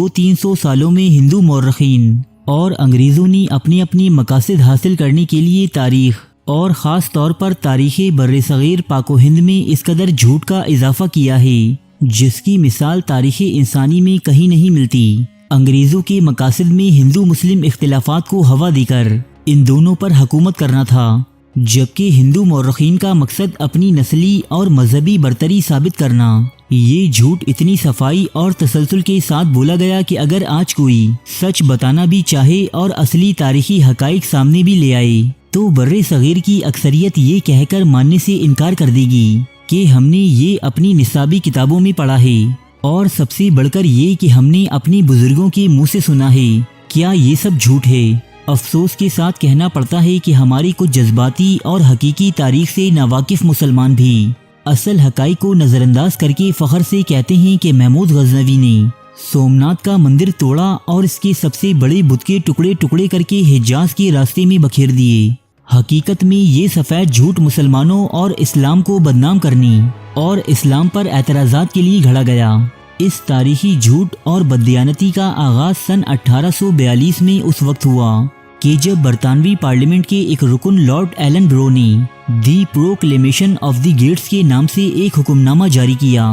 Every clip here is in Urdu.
200-300 سالوں میں ہندو مورخین اور انگریزوں نے اپنے اپنے مقاصد حاصل کرنے کے لیے تاریخ اور خاص طور پر تاریخ برصغیر پاک و ہند میں اس قدر جھوٹ کا اضافہ کیا ہے جس کی مثال تاریخ انسانی میں کہیں نہیں ملتی۔ انگریزوں کے مقاصد میں ہندو مسلم اختلافات کو ہوا دے کر ان دونوں پر حکومت کرنا تھا، جبکہ ہندو مورخین کا مقصد اپنی نسلی اور مذہبی برتری ثابت کرنا۔ یہ جھوٹ اتنی صفائی اور تسلسل کے ساتھ بولا گیا کہ اگر آج کوئی سچ بتانا بھی چاہے اور اصلی تاریخی حقائق سامنے بھی لے آئے تو بر صغیر کی اکثریت یہ کہہ کر ماننے سے انکار کر دے گی کہ ہم نے یہ اپنی نصابی کتابوں میں پڑھا ہے، اور سب سے بڑھ کر یہ کہ ہم نے اپنے بزرگوں کے منہ سے سنا ہے۔ کیا یہ سب جھوٹ ہے؟ افسوس کے ساتھ کہنا پڑتا ہے کہ ہماری کچھ جذباتی اور حقیقی تاریخ سے ناواقف مسلمان بھی اصل حقائق کو نظر انداز کر کے فخر سے کہتے ہیں کہ محمود غزنوی نے سومناتھ کا مندر توڑا اور اس کے سب سے بڑے بت کے ٹکڑے ٹکڑے کر کے حجاز کے راستے میں بکھیر دیے۔ حقیقت میں یہ سفید جھوٹ مسلمانوں اور اسلام کو بدنام کرنے اور اسلام پر اعتراضات کے لیے گھڑا گیا۔ اس تاریخی جھوٹ اور بددیانتی کا آغاز سن 1842 میں اس وقت ہوا کہ جب برطانوی پارلیمنٹ کے ایک رکن لارڈ ایلن برو نے دی پروکلیمیشن آف دی گیٹس کے نام سے ایک حکم نامہ جاری کیا،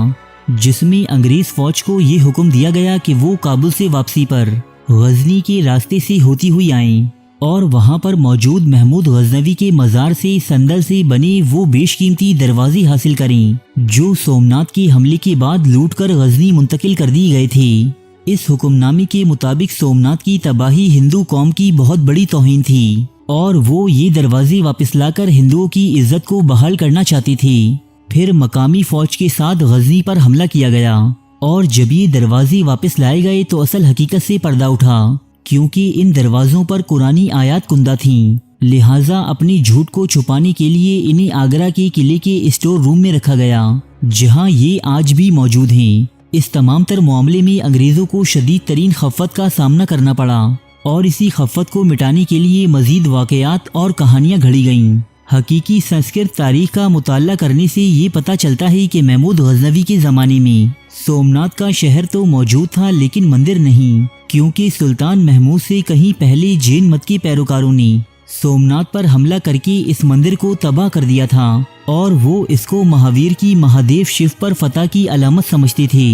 جس میں انگریز فوج کو یہ حکم دیا گیا کہ وہ کابل سے واپسی پر غزنی کے راستے سے ہوتی ہوئی آئیں اور وہاں پر موجود محمود غزنوی کے مزار سے سندل سے بنے وہ بیش قیمتی دروازے حاصل کریں جو سومناتھ کے حملے کے بعد لوٹ کر غزنی منتقل کر دی گئے تھے۔ اس حکم نامے کے مطابق سومناتھ کی تباہی ہندو قوم کی بہت بڑی توہین تھی اور وہ یہ دروازے واپس لا کر ہندوؤں کی عزت کو بحال کرنا چاہتی تھی۔ پھر مقامی فوج کے ساتھ غزنی پر حملہ کیا گیا اور جب یہ دروازے واپس لائے گئے تو اصل حقیقت سے پردہ اٹھا، کیونکہ ان دروازوں پر قرآنی آیات کندہ تھیں، لہٰذا اپنی جھوٹ کو چھپانے کے لیے انہیں آگرہ کے قلعے کے اسٹور روم میں رکھا گیا، جہاں یہ آج بھی موجود ہیں۔ اس تمام تر معاملے میں انگریزوں کو شدید ترین خفت کا سامنا کرنا پڑا اور اسی خفت کو مٹانے کے لیے مزید واقعات اور کہانیاں گھڑی گئیں۔ حقیقی سنسکرت تاریخ کا مطالعہ کرنے سے یہ پتہ چلتا ہے کہ محمود غزنوی کے زمانے میں سومناتھ کا شہر تو موجود تھا لیکن مندر نہیں، کیونکہ سلطان محمود سے کہیں پہلے جین مت کے پیروکاروں نے سومناتھ پر حملہ کر کے اس مندر کو تباہ کر دیا تھا اور وہ اس کو مہاویر کی مہادیو شیو پر فتح کی علامت سمجھتے تھے۔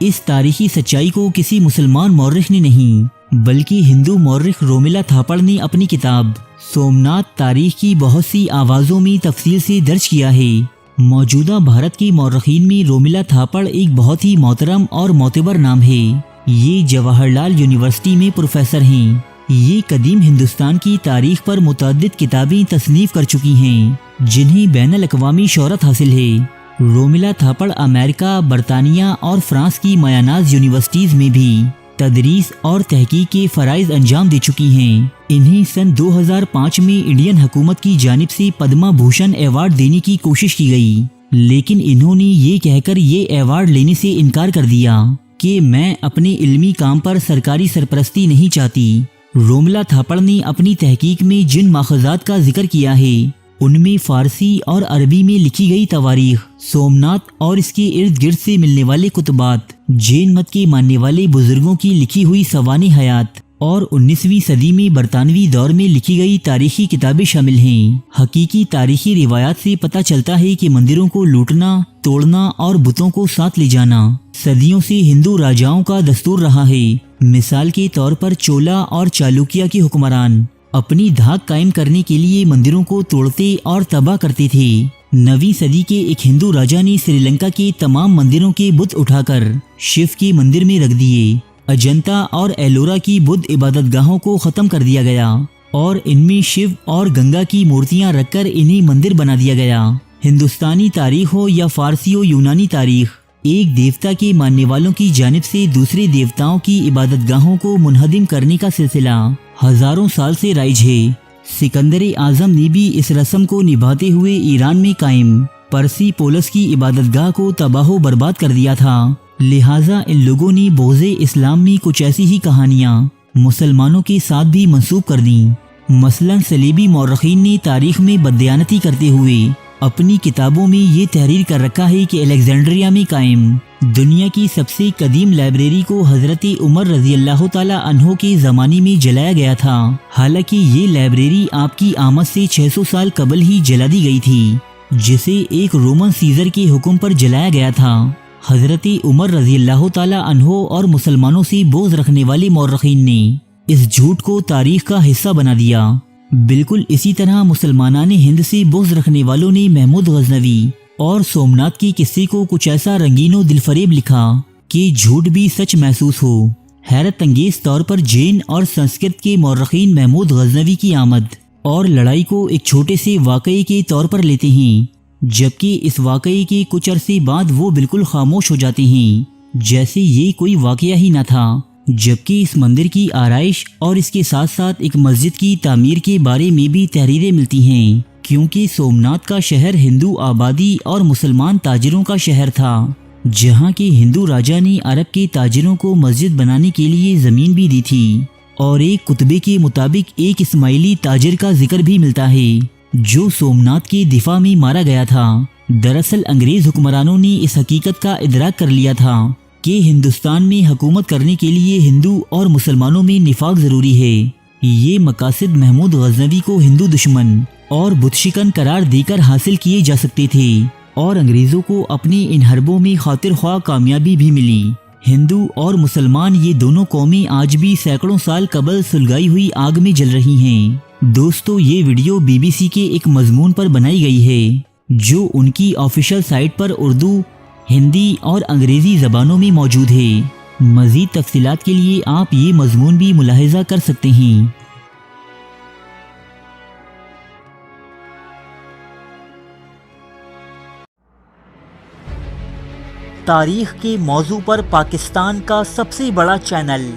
اس تاریخی سچائی کو کسی مسلمان مورخ نے نہیں بلکہ ہندو مورخ رومیلا تھاپڑ نے اپنی کتاب سومناتھ تاریخ کی بہت سی آوازوں میں تفصیل سے درج کیا ہے۔ موجودہ بھارت کے مورخین میں رومیلا تھاپڑ ایک بہت ہی محترم اور معتبر نام ہے۔ یہ جواہر لال یونیورسٹی میں پروفیسر ہیں۔ یہ قدیم ہندوستان کی تاریخ پر متعدد کتابیں تصنیف کر چکی ہیں جنہیں بین الاقوامی شہرت حاصل ہے۔ رومیلا تھاپڑ امریکہ، برطانیہ اور فرانس کی میاناز یونیورسٹیز میں بھی تدریس اور تحقیق کے فرائض انجام دے چکی ہیں۔ انہیں سن 2005 میں انڈین حکومت کی جانب سے پدما بھوشن ایوارڈ دینے کی کوشش کی گئی، لیکن انہوں نے یہ کہہ کر یہ ایوارڈ لینے سے انکار کر دیا کہ میں اپنے علمی کام پر سرکاری سرپرستی نہیں چاہتی۔ رومیلا تھاپڑ نے اپنی تحقیق میں جن ماخذات کا ذکر کیا ہے ان میں فارسی اور عربی میں لکھی گئی تواریخ، سومناتھ اور اس کے ارد گرد سے ملنے والے کتبات، جین مت کے ماننے والے بزرگوں کی لکھی ہوئی سوانح حیات اور 19ویں صدی میں برطانوی دور میں لکھی گئی تاریخی کتابیں شامل ہیں۔ حقیقی تاریخی روایات سے پتہ چلتا ہے کہ مندروں کو لوٹنا، توڑنا اور بتوں کو ساتھ لے جانا صدیوں سے ہندو راجاؤں کا دستور رہا ہے۔ مثال کے طور پر چولا اور چالوکیہ کے حکمران اپنی دھاک قائم کرنے کے لیے مندروں کو توڑتے اور تباہ کرتے تھے۔ 9ویں صدی کے ایک ہندو راجا نے سری لنکا کے تمام مندروں کے بت اٹھا کر شیو کے مندر میں رکھ دیے۔ اجنتا اور ایلورا کی بدھ عبادت گاہوں کو ختم کر دیا گیا اور ان میں شیو اور گنگا کی مورتیاں رکھ کر انہیں مندر بنا دیا گیا۔ ہندوستانی تاریخ ہو یا فارسی و یونانی تاریخ، ایک دیوتا کے ماننے والوں کی جانب سے دوسرے دیوتاؤں کی عبادت گاہوں کو منہدم کرنے کا سلسلہ ہزاروں سال سے رائج ہے۔ سکندر اعظم نے بھی اس رسم کو نبھاتے ہوئے ایران میں قائم پرسی پولس کی عبادت گاہ کو تباہ و برباد کر دیا تھا۔ لہٰذا ان لوگوں نے بغض اسلام میں کچھ ایسی ہی کہانیاں مسلمانوں کے ساتھ بھی منسوب کر دیں۔ مثلاً صلیبی مورخین نے تاریخ میں بددیانتی کرتے ہوئے اپنی کتابوں میں یہ تحریر کر رکھا ہے کہ الیگزینڈریا میں قائم دنیا کی سب سے قدیم لائبریری کو حضرت عمر رضی اللہ تعالیٰ عنہ کے زمانے میں جلایا گیا تھا، حالانکہ یہ لائبریری آپ کی آمد سے 600 سال قبل ہی جلا دی گئی تھی، جسے ایک رومن سیزر کے حکم پر جلایا گیا تھا۔ حضرت عمر رضی اللہ تعالیٰ عنہ اور مسلمانوں سے بغض رکھنے والے مورخین نے اس جھوٹ کو تاریخ کا حصہ بنا دیا۔ بالکل اسی طرح مسلمانان ہند سے بغض رکھنے والوں نے محمود غزنوی اور سومنات کے قصے کو کچھ ایسا رنگین و دل فریب لکھا کہ جھوٹ بھی سچ محسوس ہو۔ حیرت انگیز طور پر جین اور سنسکرت کے مورخین محمود غزنوی کی آمد اور لڑائی کو ایک چھوٹے سے واقعے کے طور پر لیتے ہیں، جبکہ اس واقعے کے کچھ عرصے بعد وہ بالکل خاموش ہو جاتے ہیں، جیسے یہ کوئی واقعہ ہی نہ تھا۔ جبکہ اس مندر کی آرائش اور اس کے ساتھ ساتھ ایک مسجد کی تعمیر کے بارے میں بھی تحریریں ملتی ہیں، کیونکہ سومنات کا شہر ہندو آبادی اور مسلمان تاجروں کا شہر تھا، جہاں کے ہندو راجا نے عرب کے تاجروں کو مسجد بنانے کے لیے زمین بھی دی تھی، اور ایک کتبے کے مطابق ایک اسماعیلی تاجر کا ذکر بھی ملتا ہے جو سومنات کے دفاع میں مارا گیا تھا۔ دراصل انگریز حکمرانوں نے اس حقیقت کا ادراک کر لیا تھا کہ ہندوستان میں حکومت کرنے کے لیے ہندو اور مسلمانوں میں نفاق ضروری ہے۔ یہ مقاصد محمود غزنوی کو ہندو دشمن اور بت شکن قرار دے کر حاصل کیے جا سکتے تھے، اور انگریزوں کو اپنی ان حربوں میں خاطر خواہ کامیابی بھی ملی۔ ہندو اور مسلمان یہ دونوں قومیں آج بھی سینکڑوں سال قبل سلگائی ہوئی آگ میں جل رہی ہیں۔ دوستو، یہ ویڈیو BBC کے ایک مضمون پر بنائی گئی ہے جو ان کی آفیشیل سائٹ پر اردو، ہندی اور انگریزی زبانوں میں موجود ہے۔ مزید تفصیلات کے لیے آپ یہ مضمون بھی ملاحظہ کر سکتے ہیں۔ تاریخ کے موضوع پر پاکستان کا سب سے بڑا چینل